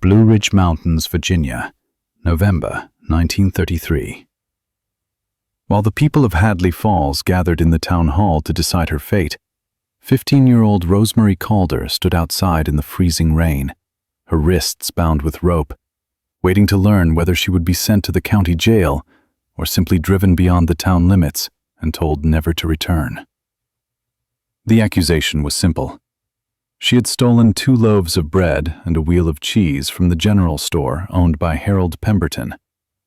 Blue Ridge Mountains, Virginia, November 1933. While the people of Hadley Falls gathered in the town hall to decide her fate, 15-year-old Rosemary Calder stood outside in the freezing rain, her wrists bound with rope, waiting to learn whether she would be sent to the county jail or simply driven beyond the town limits and told never to return. The accusation was simple. She had stolen 2 loaves of bread and a wheel of cheese from the general store owned by Harold Pemberton,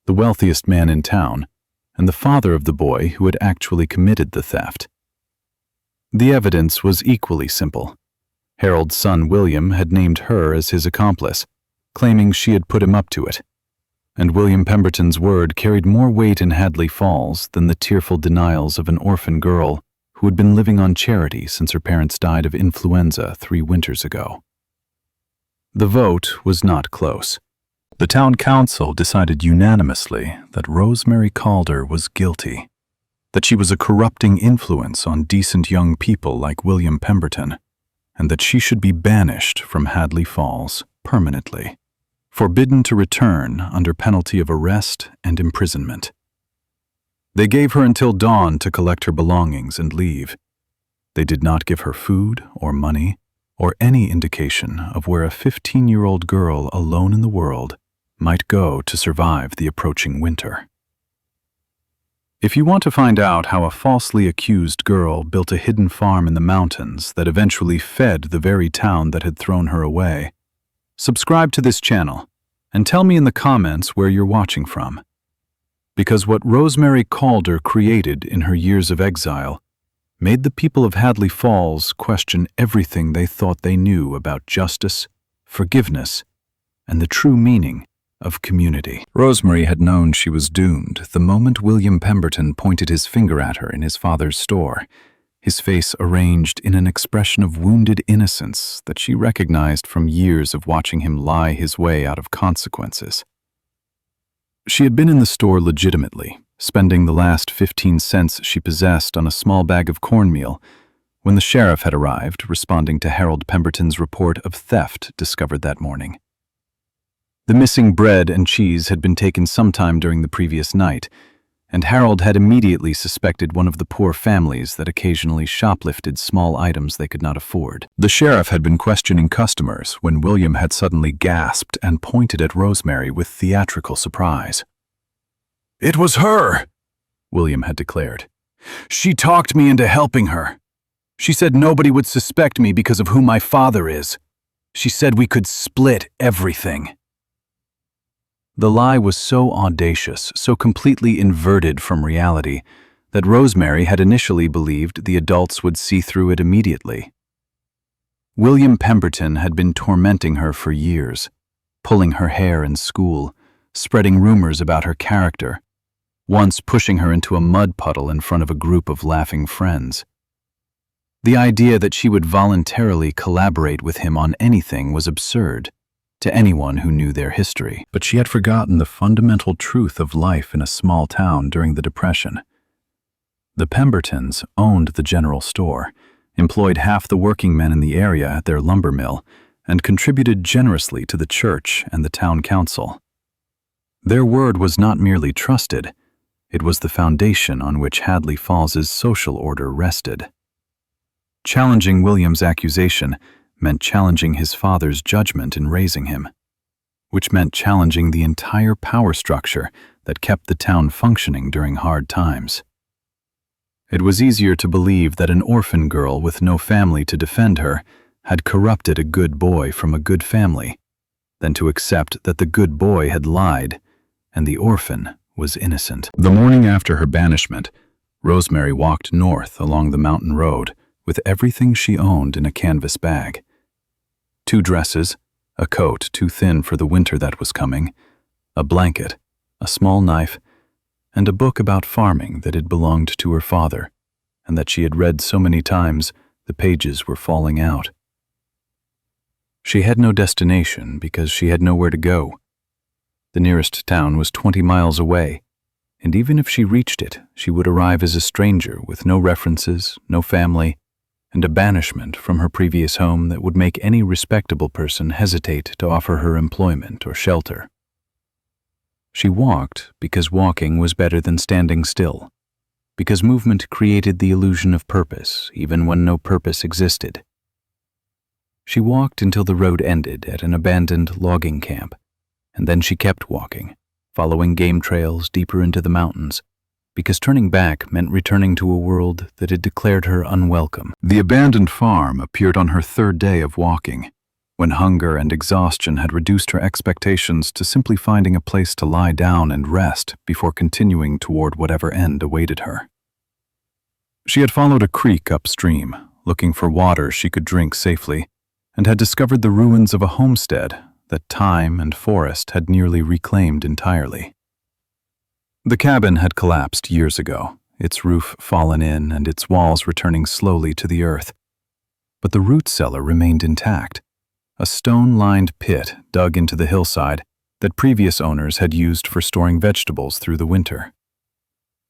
the wealthiest man in town, and the father of the boy who had actually committed the theft. The evidence was equally simple. Harold's son William had named her as his accomplice, claiming she had put him up to it. And William Pemberton's word carried more weight in Hadley Falls than the tearful denials of an orphan girl who had been living on charity since her parents died of influenza 3 winters ago. The vote was not close. The town council decided unanimously that Rosemary Calder was guilty, that she was a corrupting influence on decent young people like William Pemberton, and that she should be banished from Hadley Falls permanently, forbidden to return under penalty of arrest and imprisonment. They gave her until dawn to collect her belongings and leave. They did not give her food or money or any indication of where a 15-year-old girl alone in the world might go to survive the approaching winter. If you want to find out how a falsely accused girl built a hidden farm in the mountains that eventually fed the very town that had thrown her away, subscribe to this channel and tell me in the comments where you're watching from. Because what Rosemary Calder created in her years of exile made the people of Hadley Falls question everything they thought they knew about justice, forgiveness, and the true meaning of community. Rosemary had known she was doomed the moment William Pemberton pointed his finger at her in his father's store, his face arranged in an expression of wounded innocence that she recognized from years of watching him lie his way out of consequences. She had been in the store legitimately, spending the last 15 cents she possessed on a small bag of cornmeal, when the sheriff had arrived, responding to Harold Pemberton's report of theft discovered that morning. The missing bread and cheese had been taken sometime during the previous night, and Harold had immediately suspected one of the poor families that occasionally shoplifted small items they could not afford. The sheriff had been questioning customers when William had suddenly gasped and pointed at Rosemary with theatrical surprise. "It was her," William had declared. "She talked me into helping her. She said nobody would suspect me because of who my father is. She said we could split everything." The lie was so audacious, so completely inverted from reality, that Rosemary had initially believed the adults would see through it immediately. William Pemberton had been tormenting her for years, pulling her hair in school, spreading rumors about her character, once pushing her into a mud puddle in front of a group of laughing friends. The idea that she would voluntarily collaborate with him on anything was absurd to anyone who knew their history. But she had forgotten the fundamental truth of life in a small town during the Depression. The Pembertons owned the general store, employed half the working men in the area at their lumber mill, and contributed generously to the church and the town council. Their word was not merely trusted, it was the foundation on which Hadley Falls's social order rested. Challenging William's accusation meant challenging his father's judgment in raising him, which meant challenging the entire power structure that kept the town functioning during hard times. It was easier to believe that an orphan girl with no family to defend her had corrupted a good boy from a good family, than to accept that the good boy had lied and the orphan was innocent. The morning after her banishment, Rosemary walked north along the mountain road with everything she owned in a canvas bag. 2 dresses, a coat too thin for the winter that was coming, a blanket, a small knife, and a book about farming that had belonged to her father, and that she had read so many times the pages were falling out. She had no destination because she had nowhere to go. The nearest town was 20 miles away, and even if she reached it, she would arrive as a stranger with no references, no family, and a banishment from her previous home that would make any respectable person hesitate to offer her employment or shelter. She walked because walking was better than standing still, because movement created the illusion of purpose even when no purpose existed. She walked until the road ended at an abandoned logging camp, and then she kept walking, following game trails deeper into the mountains, because turning back meant returning to a world that had declared her unwelcome. The abandoned farm appeared on her third day of walking, when hunger and exhaustion had reduced her expectations to simply finding a place to lie down and rest before continuing toward whatever end awaited her. She had followed a creek upstream, looking for water she could drink safely, and had discovered the ruins of a homestead that time and forest had nearly reclaimed entirely. The cabin had collapsed years ago, its roof fallen in and its walls returning slowly to the earth. But the root cellar remained intact, a stone-lined pit dug into the hillside that previous owners had used for storing vegetables through the winter.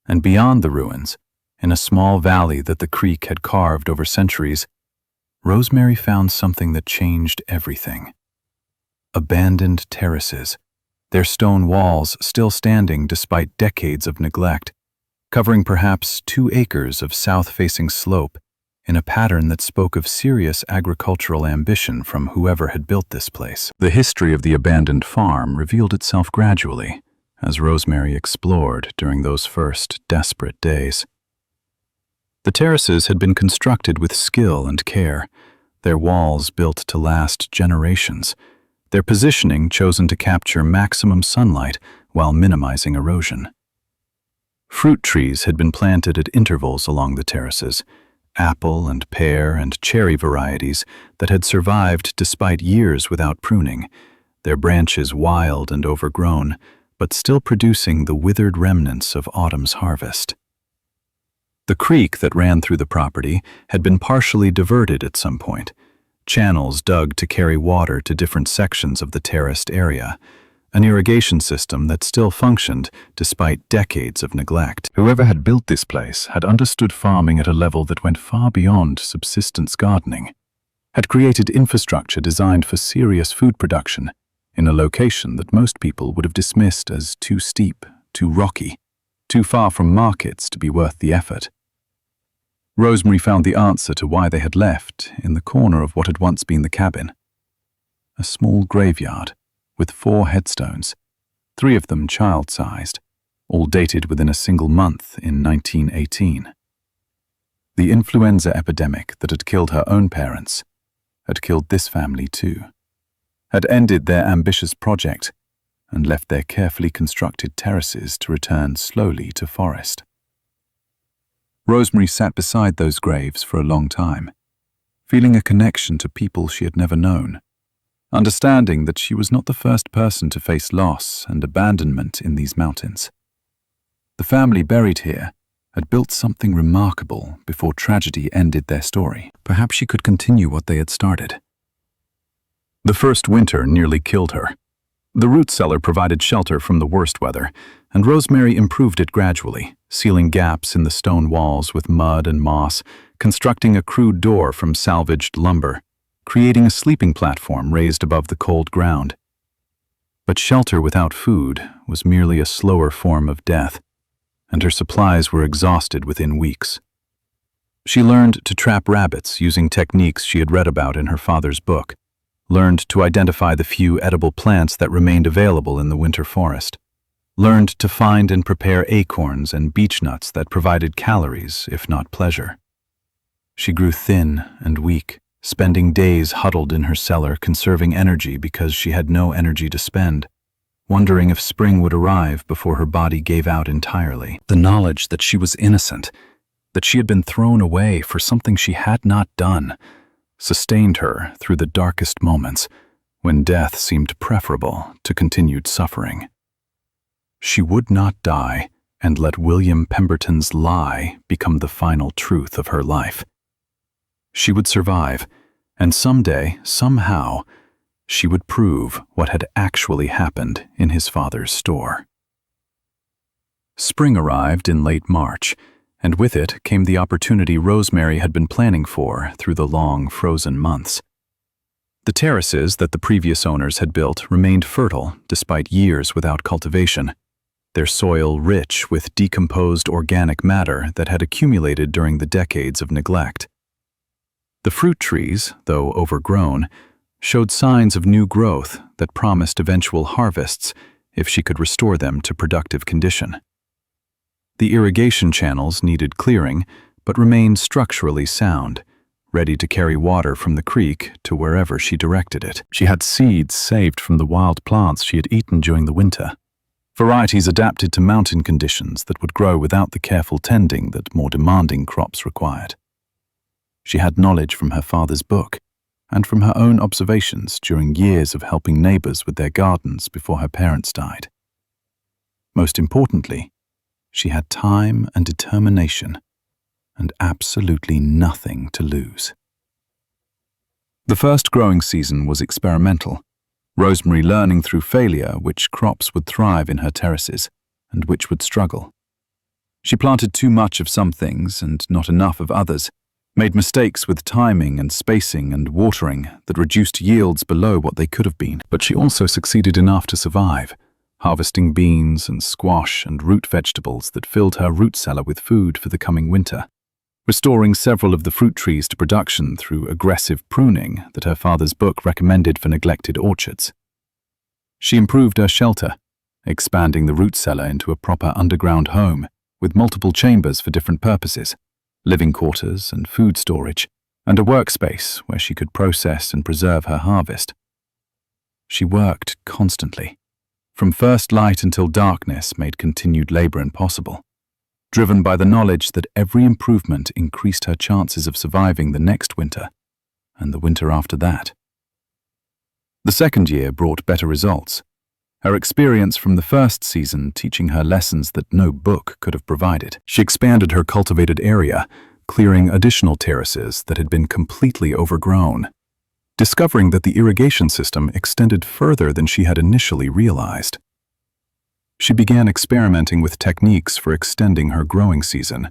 And beyond the ruins, in a small valley that the creek had carved over centuries, Rosemary found something that changed everything. Abandoned terraces, their stone walls still standing despite decades of neglect, covering perhaps 2 acres of south-facing slope in a pattern that spoke of serious agricultural ambition from whoever had built this place. The history of the abandoned farm revealed itself gradually, as Rosemary explored during those first desperate days. The terraces had been constructed with skill and care, their walls built to last generations, their positioning chosen to capture maximum sunlight while minimizing erosion. Fruit trees had been planted at intervals along the terraces, apple and pear and cherry varieties that had survived despite years without pruning, their branches wild and overgrown, but still producing the withered remnants of autumn's harvest. The creek that ran through the property had been partially diverted at some point, channels dug to carry water to different sections of the terraced area, an irrigation system that still functioned despite decades of neglect. Whoever had built this place had understood farming at a level that went far beyond subsistence gardening, had created infrastructure designed for serious food production in a location that most people would have dismissed as too steep, too rocky, too far from markets to be worth the effort. Rosemary found the answer to why they had left in the corner of what had once been the cabin. A small graveyard with 4 headstones, 3 of them child-sized, all dated within a single month in 1918. The influenza epidemic that had killed her own parents had killed this family too, had ended their ambitious project and left their carefully constructed terraces to return slowly to forest. Rosemary sat beside those graves for a long time, feeling a connection to people she had never known, understanding that she was not the first person to face loss and abandonment in these mountains. The family buried here had built something remarkable before tragedy ended their story. Perhaps she could continue what they had started. The first winter nearly killed her. The root cellar provided shelter from the worst weather, and Rosemary improved it gradually, sealing gaps in the stone walls with mud and moss, constructing a crude door from salvaged lumber, creating a sleeping platform raised above the cold ground. But shelter without food was merely a slower form of death, and her supplies were exhausted within weeks. She learned to trap rabbits using techniques she had read about in her father's book, learned to identify the few edible plants that remained available in the winter forest, learned to find and prepare acorns and beechnuts that provided calories, if not pleasure. She grew thin and weak, spending days huddled in her cellar conserving energy because she had no energy to spend, wondering if spring would arrive before her body gave out entirely. The knowledge that she was innocent, that she had been thrown away for something she had not done, sustained her through the darkest moments when death seemed preferable to continued suffering. She would not die and let William Pemberton's lie become the final truth of her life. She would survive, and someday, somehow, she would prove what had actually happened in his father's store. Spring arrived in late March, And with it came the opportunity Rosemary had been planning for through the long, frozen months. The terraces that the previous owners had built remained fertile despite years without cultivation, their soil rich with decomposed organic matter that had accumulated during the decades of neglect. The fruit trees, though overgrown, showed signs of new growth that promised eventual harvests if she could restore them to productive condition. The irrigation channels needed clearing, but remained structurally sound, ready to carry water from the creek to wherever she directed it. She had seeds saved from the wild plants she had eaten during the winter, varieties adapted to mountain conditions that would grow without the careful tending that more demanding crops required. She had knowledge from her father's book and from her own observations during years of helping neighbors with their gardens before her parents died. Most importantly, she had time and determination and absolutely nothing to lose. The first growing season was experimental, Rosemary learning through failure which crops would thrive in her terraces and which would struggle. She planted too much of some things and not enough of others, made mistakes with timing and spacing and watering that reduced yields below what they could have been. But she also succeeded enough to survive, harvesting beans and squash and root vegetables that filled her root cellar with food for the coming winter, restoring several of the fruit trees to production through aggressive pruning that her father's book recommended for neglected orchards. She improved her shelter, expanding the root cellar into a proper underground home with multiple chambers for different purposes, living quarters and food storage, and a workspace where she could process and preserve her harvest. She worked constantly. From first light until darkness made continued labor impossible, driven by the knowledge that every improvement increased her chances of surviving the next winter and the winter after that. The second year brought better results, her experience from the first season teaching her lessons that no book could have provided. She expanded her cultivated area, clearing additional terraces that had been completely overgrown, discovering that the irrigation system extended further than she had initially realized. She began experimenting with techniques for extending her growing season,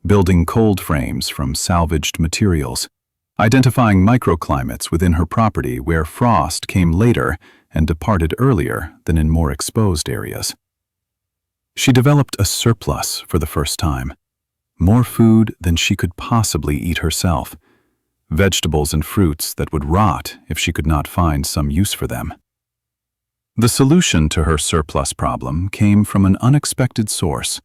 building cold frames from salvaged materials, identifying microclimates within her property where frost came later and departed earlier than in more exposed areas. She developed a surplus for the first time, more food than she could possibly eat herself, vegetables and fruits that would rot if she could not find some use for them. The solution to her surplus problem came from an unexpected source.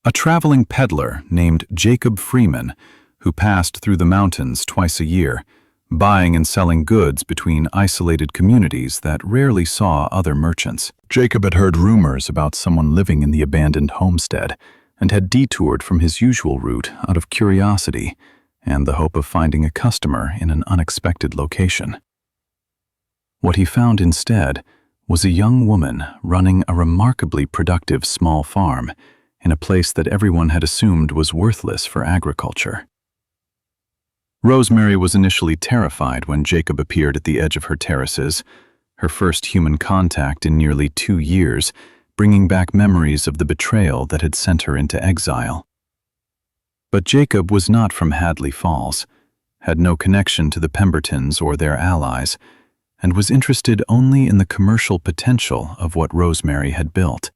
A traveling peddler named Jacob Freeman, who passed through the mountains twice a year, buying and selling goods between isolated communities that rarely saw other merchants. Jacob had heard rumors about someone living in the abandoned homestead and had detoured from his usual route out of curiosity and the hope of finding a customer in an unexpected location. What he found instead was a young woman running a remarkably productive small farm in a place that everyone had assumed was worthless for agriculture. Rosemary was initially terrified when Jacob appeared at the edge of her terraces, her first human contact in nearly 2 years, bringing back memories of the betrayal that had sent her into exile. But Jacob was not from Hadley Falls, had no connection to the Pembertons or their allies, and was interested only in the commercial potential of what Rosemary had built.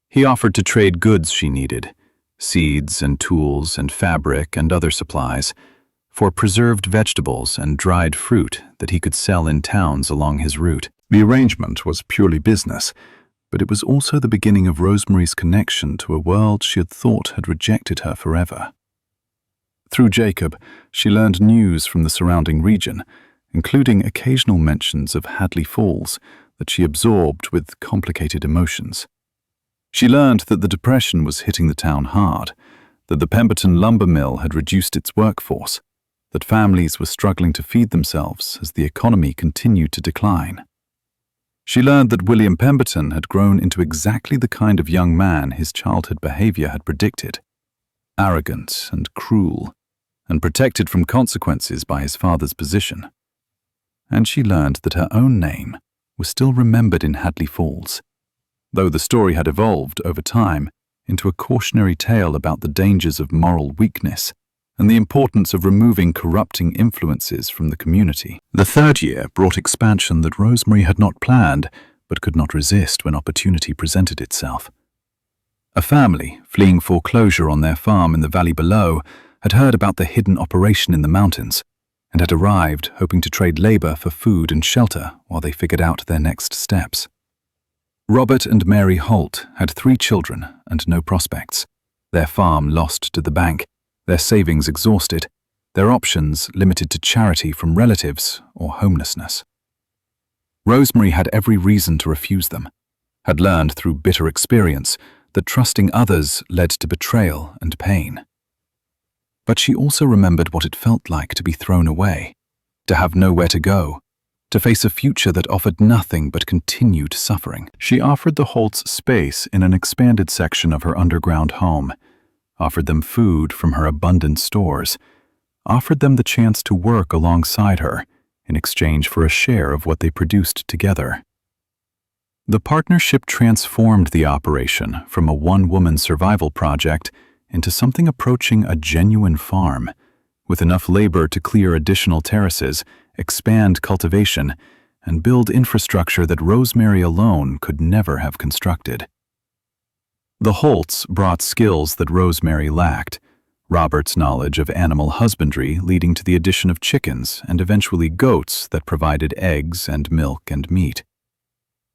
He offered to trade goods she needed, seeds and tools and fabric and other supplies, for preserved vegetables and dried fruit that he could sell in towns along his route. The arrangement was purely business, but it was also the beginning of Rosemary's connection to a world she had thought had rejected her forever. Through Jacob, she learned news from the surrounding region, including occasional mentions of Hadley Falls that she absorbed with complicated emotions. She learned that the Depression was hitting the town hard, that the Pemberton lumber mill had reduced its workforce, that families were struggling to feed themselves as the economy continued to decline. She learned that William Pemberton had grown into exactly the kind of young man his childhood behavior had predicted, arrogant and cruel, and protected from consequences by his father's position. And she learned that her own name was still remembered in Hadley Falls. Though the story had evolved over time, into a cautionary tale about the dangers of moral weakness and the importance of removing corrupting influences from the community. The third year brought expansion that Rosemary had not planned but could not resist when opportunity presented itself. A family, fleeing foreclosure on their farm in the valley below, had heard about the hidden operation in the mountains and had arrived hoping to trade labor for food and shelter while they figured out their next steps. Robert and Mary Holt had 3 children and no prospects, their farm lost to the bank, their savings exhausted, their options limited to charity from relatives or homelessness. Rosemary had every reason to refuse them, had learned through bitter experience that trusting others led to betrayal and pain. But she also remembered what it felt like to be thrown away, to have nowhere to go, to face a future that offered nothing but continued suffering. She offered the Holts space in an expanded section of her underground home, offered them food from her abundant stores, offered them the chance to work alongside her in exchange for a share of what they produced together. The partnership transformed the operation from a one-woman survival project into something approaching a genuine farm, with enough labor to clear additional terraces, expand cultivation, and build infrastructure that Rosemary alone could never have constructed. The Holts brought skills that Rosemary lacked, Robert's knowledge of animal husbandry leading to the addition of chickens and eventually goats that provided eggs and milk and meat.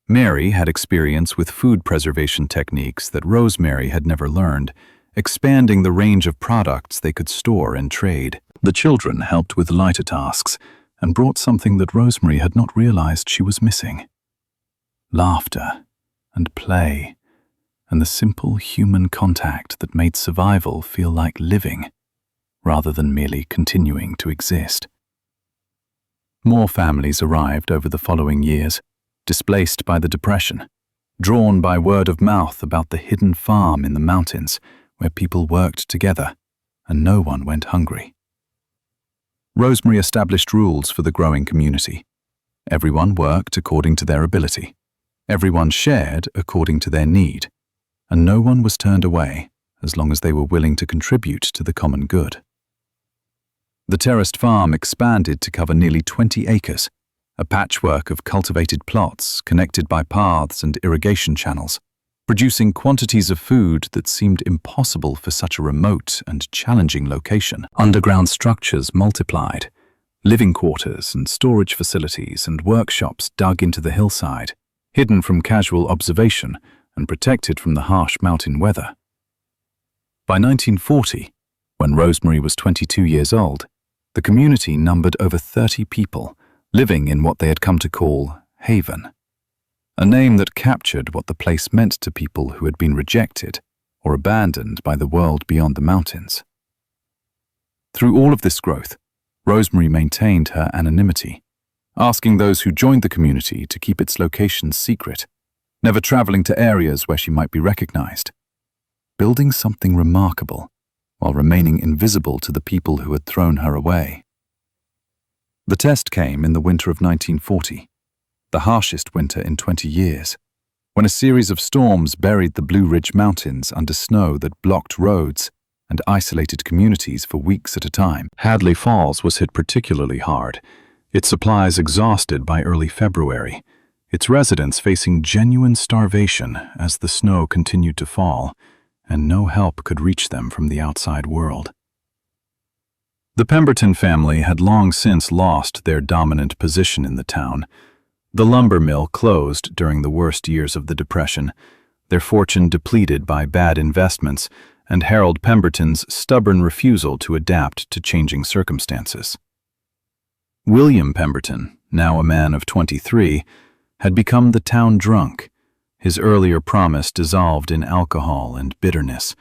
Mary had experience with food preservation techniques that Rosemary had never learned, expanding the range of products they could store and trade. The children helped with lighter tasks and brought something that Rosemary had not realized she was missing: laughter and play, and the simple human contact that made survival feel like living, rather than merely continuing to exist. More families arrived over the following years, displaced by the Depression, drawn by word of mouth about the hidden farm in the mountains where people worked together and no one went hungry. Rosemary established rules for the growing community. Everyone worked according to their ability. Everyone shared according to their need, and no one was turned away as long as they were willing to contribute to the common good. The terraced farm expanded to cover nearly 20 acres, a patchwork of cultivated plots connected by paths and irrigation channels, producing quantities of food that seemed impossible for such a remote and challenging location. Underground structures multiplied, living quarters and storage facilities and workshops dug into the hillside, hidden from casual observation and protected from the harsh mountain weather. By 1940, when Rosemary was 22 years old, the community numbered over 30 people, living in what they had come to call Haven, a name that captured what the place meant to people who had been rejected or abandoned by the world beyond the mountains. Through all of this growth, Rosemary maintained her anonymity, asking those who joined the community to keep its location secret, never traveling to areas where she might be recognized, building something remarkable while remaining invisible to the people who had thrown her away. The test came in the winter of 1940, the harshest winter in 20 years, when a series of storms buried the Blue Ridge Mountains under snow that blocked roads and isolated communities for weeks at a time. Hadley Falls was hit particularly hard, its supplies exhausted by early February, its residents facing genuine starvation as the snow continued to fall, and no help could reach them from the outside world. The Pemberton family had long since lost their dominant position in the town. The lumber mill closed during the worst years of the Depression, their fortune depleted by bad investments, and Harold Pemberton's stubborn refusal to adapt to changing circumstances. William Pemberton, now a man of 23, had become the town drunk, his earlier promise dissolved in alcohol and bitterness,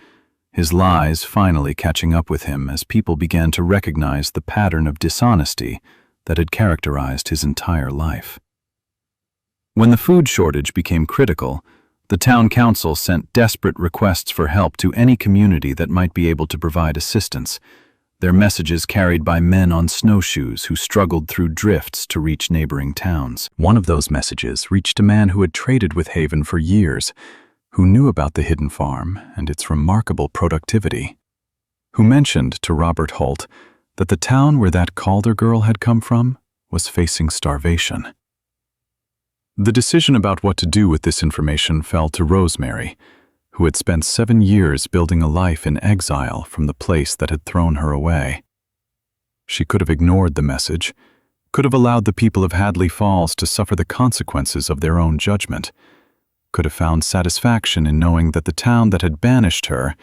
his lies finally catching up with him as people began to recognize the pattern of dishonesty that had characterized his entire life. When the food shortage became critical, the town council sent desperate requests for help to any community that might be able to provide assistance, their messages carried by men on snowshoes who struggled through drifts to reach neighboring towns. One of those messages reached a man who had traded with Haven for years, who knew about the hidden farm and its remarkable productivity, who mentioned to Robert Holt that the town where that Calder girl had come from was facing starvation. The decision about what to do with this information fell to Rosemary, who had spent 7 years building a life in exile from the place that had thrown her away. She could have ignored the message, could have allowed the people of Hadley Falls to suffer the consequences of their own judgment, could have found satisfaction in knowing that the town that had banished her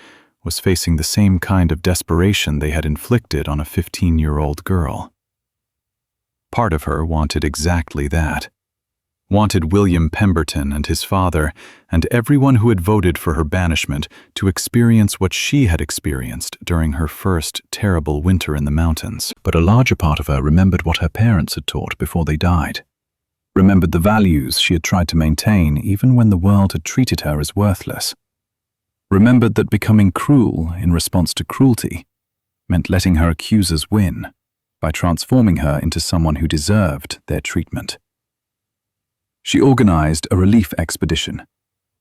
was facing the same kind of desperation they had inflicted on a 15-year-old girl. Part of her wanted exactly that. Wanted William Pemberton and his father and everyone who had voted for her banishment to experience what she had experienced during her first terrible winter in the mountains. But a larger part of her remembered what her parents had taught before they died. Remembered the values she had tried to maintain even when the world had treated her as worthless. Remembered that becoming cruel in response to cruelty meant letting her accusers win by transforming her into someone who deserved their treatment. She organized a relief expedition,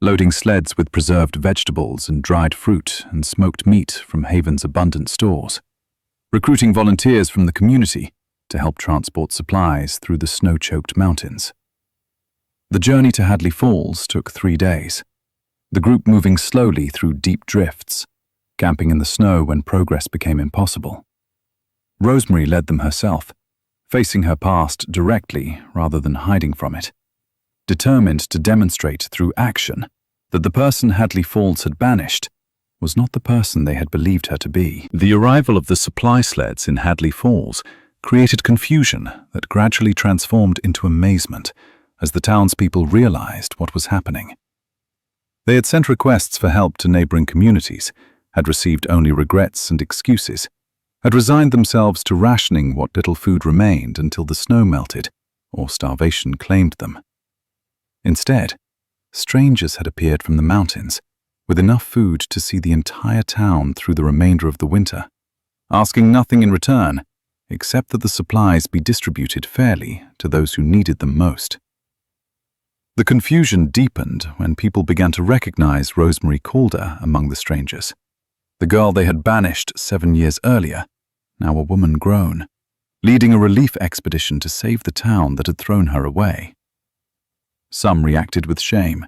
loading sleds with preserved vegetables and dried fruit and smoked meat from Haven's abundant stores, recruiting volunteers from the community to help transport supplies through the snow-choked mountains. The journey to Hadley Falls took 3 days, the group moving slowly through deep drifts, camping in the snow when progress became impossible. Rosemary led them herself, facing her past directly rather than hiding from it, determined to demonstrate through action that the person Hadley Falls had banished was not the person they had believed her to be. The arrival of the supply sleds in Hadley Falls created confusion that gradually transformed into amazement as the townspeople realized what was happening. They had sent requests for help to neighboring communities, had received only regrets and excuses, had resigned themselves to rationing what little food remained until the snow melted or starvation claimed them. Instead, strangers had appeared from the mountains with enough food to see the entire town through the remainder of the winter, asking nothing in return except that the supplies be distributed fairly to those who needed them most. The confusion deepened when people began to recognize Rosemary Calder among the strangers, the girl they had banished 7 years earlier, now a woman grown, leading a relief expedition to save the town that had thrown her away. Some reacted with shame,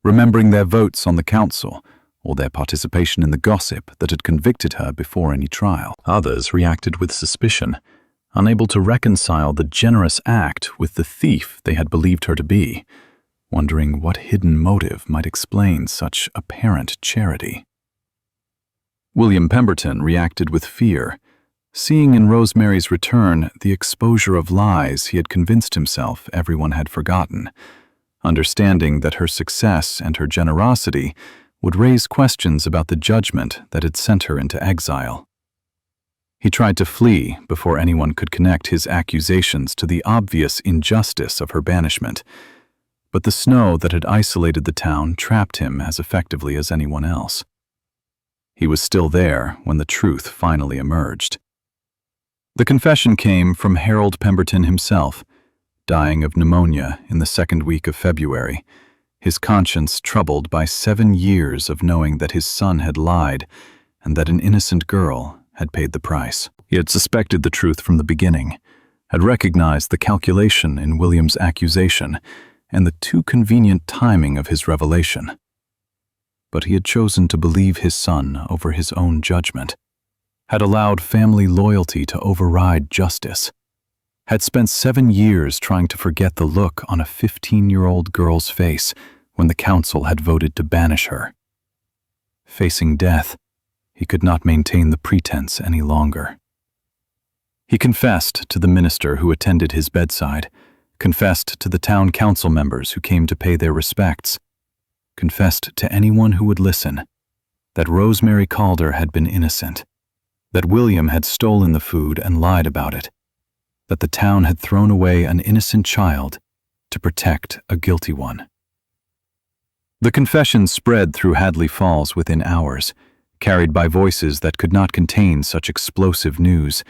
remembering their votes on the council or their participation in the gossip that had convicted her before any trial. Others reacted with suspicion, unable to reconcile the generous act with the thief they had believed her to be, wondering what hidden motive might explain such apparent charity. William Pemberton reacted with fear, seeing in Rosemary's return the exposure of lies he had convinced himself everyone had forgotten, understanding that her success and her generosity would raise questions about the judgment that had sent her into exile. He tried to flee before anyone could connect his accusations to the obvious injustice of her banishment, but the snow that had isolated the town trapped him as effectively as anyone else. He was still there when the truth finally emerged. The confession came from Harold Pemberton himself, dying of pneumonia in the 2nd week of February, his conscience troubled by 7 years of knowing that his son had lied and that an innocent girl had paid the price. He had suspected the truth from the beginning, had recognized the calculation in William's accusation and the too convenient timing of his revelation. But he had chosen to believe his son over his own judgment, had allowed family loyalty to override justice, had spent 7 years trying to forget the look on a 15-year-old girl's face when the council had voted to banish her. Facing death, he could not maintain the pretense any longer. He confessed to the minister who attended his bedside, confessed to the town council members who came to pay their respects, confessed to anyone who would listen that Rosemary Calder had been innocent, that William had stolen the food and lied about it, that the town had thrown away an innocent child to protect a guilty one. The confession spread through Hadley Falls within hours, carried by voices that could not contain such explosive news,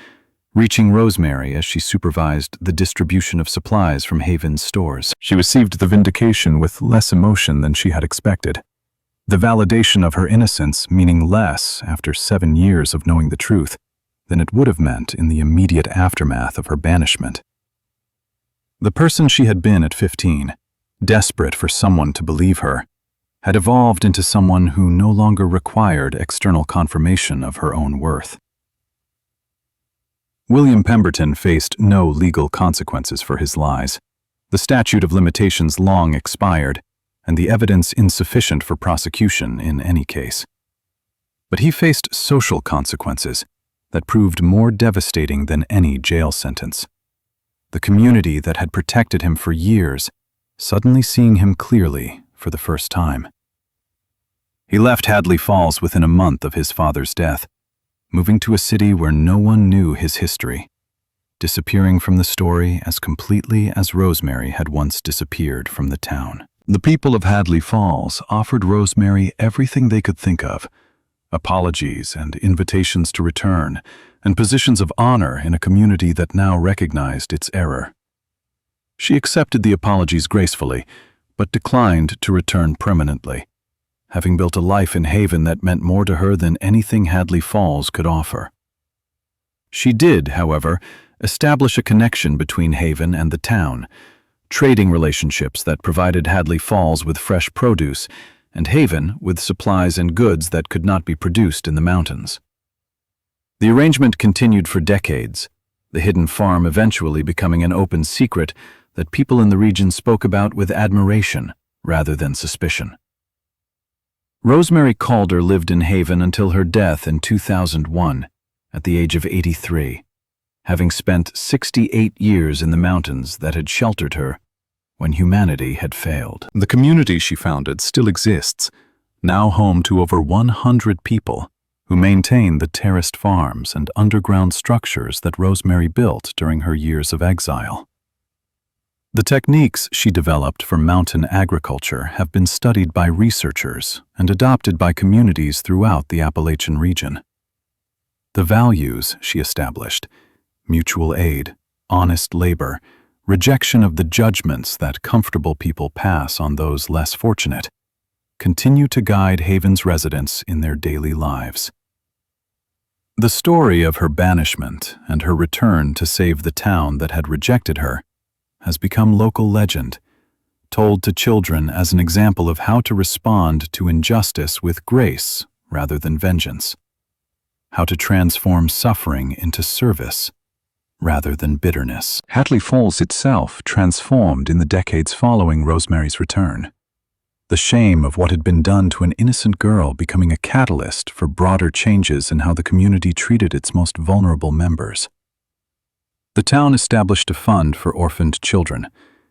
reaching Rosemary as she supervised the distribution of supplies from Haven's stores. She received the vindication with less emotion than she had expected. the validation of her innocence meaning less after 7 years of knowing the truth than it would have meant in the immediate aftermath of her banishment. The person she had been at 15, desperate for someone to believe her, had evolved into someone who no longer required external confirmation of her own worth. William Pemberton faced no legal consequences for his lies. The statute of limitations long expired, and the evidence insufficient for prosecution in any case. But he faced social consequences that proved more devastating than any jail sentence. The community that had protected him for years, suddenly seeing him clearly for the first time. He left Hadley Falls within a month of his father's death, moving to a city where no one knew his history, disappearing from the story as completely as Rosemary had once disappeared from the town. The people of Hadley Falls offered Rosemary everything they could think of: apologies and invitations to return, and positions of honor in a community that now recognized its error. She accepted the apologies gracefully, but declined to return permanently, having built a life in Haven that meant more to her than anything Hadley Falls could offer. She did, however, establish a connection between Haven and the town, trading relationships that provided Hadley Falls with fresh produce and Haven with supplies and goods that could not be produced in the mountains. The arrangement continued for decades, the hidden farm eventually becoming an open secret that people in the region spoke about with admiration rather than suspicion. Rosemary Calder lived in Haven until her death in 2001, at the age of 83, having spent 68 years in the mountains that had sheltered her when humanity had failed. The community she founded still exists, now home to over 100 people who maintain the terraced farms and underground structures that Rosemary built during her years of exile. The techniques she developed for mountain agriculture have been studied by researchers and adopted by communities throughout the Appalachian region. The values she established, mutual aid, honest labor, rejection of the judgments that comfortable people pass on those less fortunate, continue to guide Haven's residents in their daily lives. The story of her banishment and her return to save the town that had rejected her has become local legend, told to children as an example of how to respond to injustice with grace rather than vengeance, how to transform suffering into service rather than bitterness. Hadley Falls itself transformed in the decades following Rosemary's return, the shame of what had been done to an innocent girl becoming a catalyst for broader changes in how the community treated its most vulnerable members. The town established a fund for orphaned children,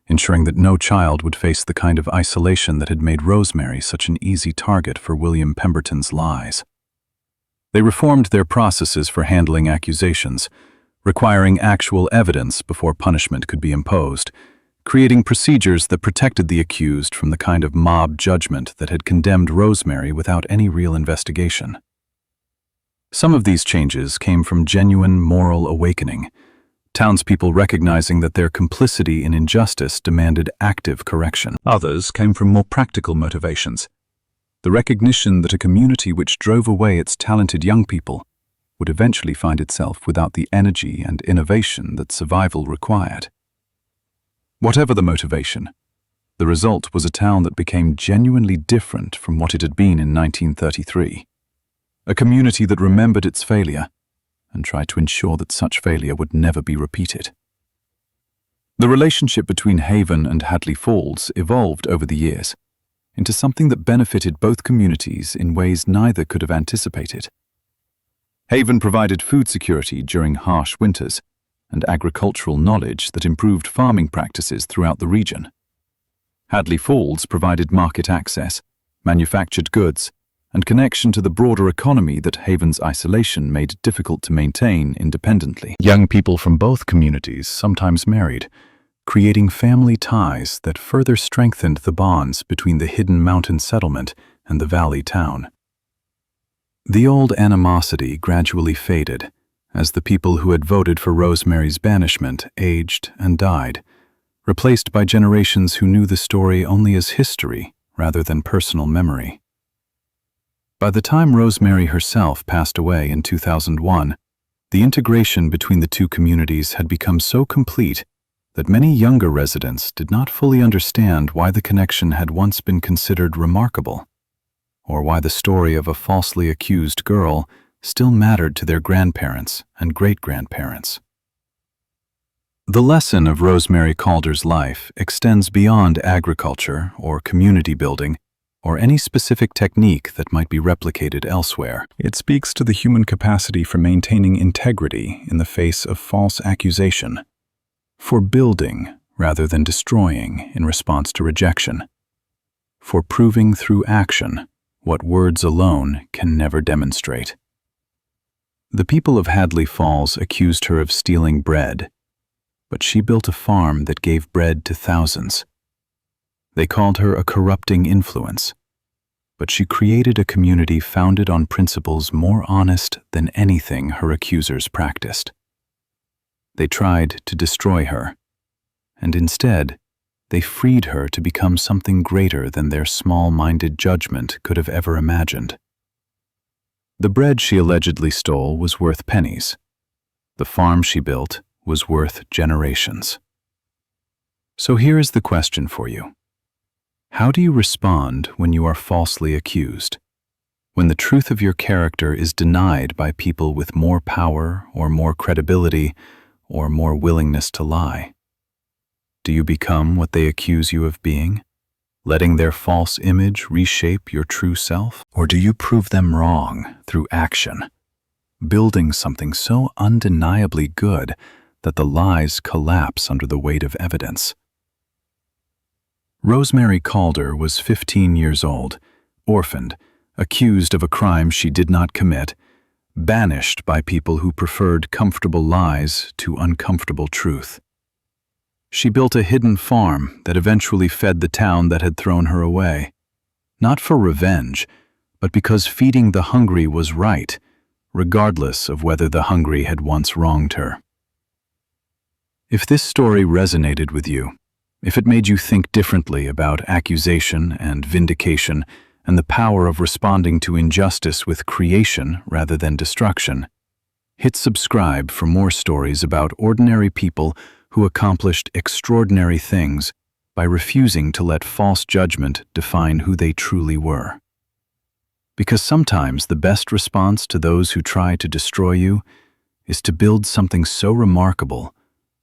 ensuring that no child would face the kind of isolation that had made Rosemary such an easy target for William Pemberton's lies. They reformed their processes for handling accusations, requiring actual evidence before punishment could be imposed, creating procedures that protected the accused from the kind of mob judgment that had condemned Rosemary without any real investigation. Some of these changes came from genuine moral awakening, townspeople recognizing that their complicity in injustice demanded active correction. Others came from more practical motivations, the recognition that a community which drove away its talented young people would eventually find itself without the energy and innovation that survival required. Whatever the motivation, the result was a town that became genuinely different from what it had been in 1933, a community that remembered its failure and tried to ensure that such failure would never be repeated. The relationship between Haven and Hadley Falls evolved over the years into something that benefited both communities in ways neither could have anticipated. Haven provided food security during harsh winters and agricultural knowledge that improved farming practices throughout the region. Hadley Falls provided market access, manufactured goods, and connection to the broader economy that Haven's isolation made difficult to maintain independently. Young people from both communities sometimes married, creating family ties that further strengthened the bonds between the hidden mountain settlement and the valley town. The old animosity gradually faded as the people who had voted for Rosemary's banishment aged and died, replaced by generations who knew the story only as history rather than personal memory. By the time Rosemary herself passed away in 2001, the integration between the two communities had become so complete that many younger residents did not fully understand why the connection had once been considered remarkable, or why the story of a falsely accused girl still mattered to their grandparents and great-grandparents. The lesson of Rosemary Calder's life extends beyond agriculture or community building or any specific technique that might be replicated elsewhere. It speaks to the human capacity for maintaining integrity in the face of false accusation, for building rather than destroying in response to rejection, for proving through action what words alone can never demonstrate. The people of Hadley Falls accused her of stealing bread, but she built a farm that gave bread to thousands. They called her a corrupting influence, but she created a community founded on principles more honest than anything her accusers practiced. They tried to destroy her, and instead, they freed her to become something greater than their small-minded judgment could have ever imagined. The bread she allegedly stole was worth pennies. The farm she built was worth generations. So here is the question for you. How do you respond when you are falsely accused? When the truth of your character is denied by people with more power or more credibility or more willingness to lie? Do you become what they accuse you of being, letting their false image reshape your true self? Or do you prove them wrong through action, building something so undeniably good that the lies collapse under the weight of evidence? Rosemary Calder was 15 years old, orphaned, accused of a crime she did not commit, banished by people who preferred comfortable lies to uncomfortable truth. She built a hidden farm that eventually fed the town that had thrown her away, not for revenge, but because feeding the hungry was right, regardless of whether the hungry had once wronged her. If this story resonated with you, if it made you think differently about accusation and vindication and the power of responding to injustice with creation rather than destruction, hit subscribe for more stories about ordinary people who accomplished extraordinary things by refusing to let false judgment define who they truly were. Because sometimes the best response to those who try to destroy you is to build something so remarkable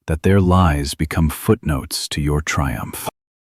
that their lies become footnotes to your triumph.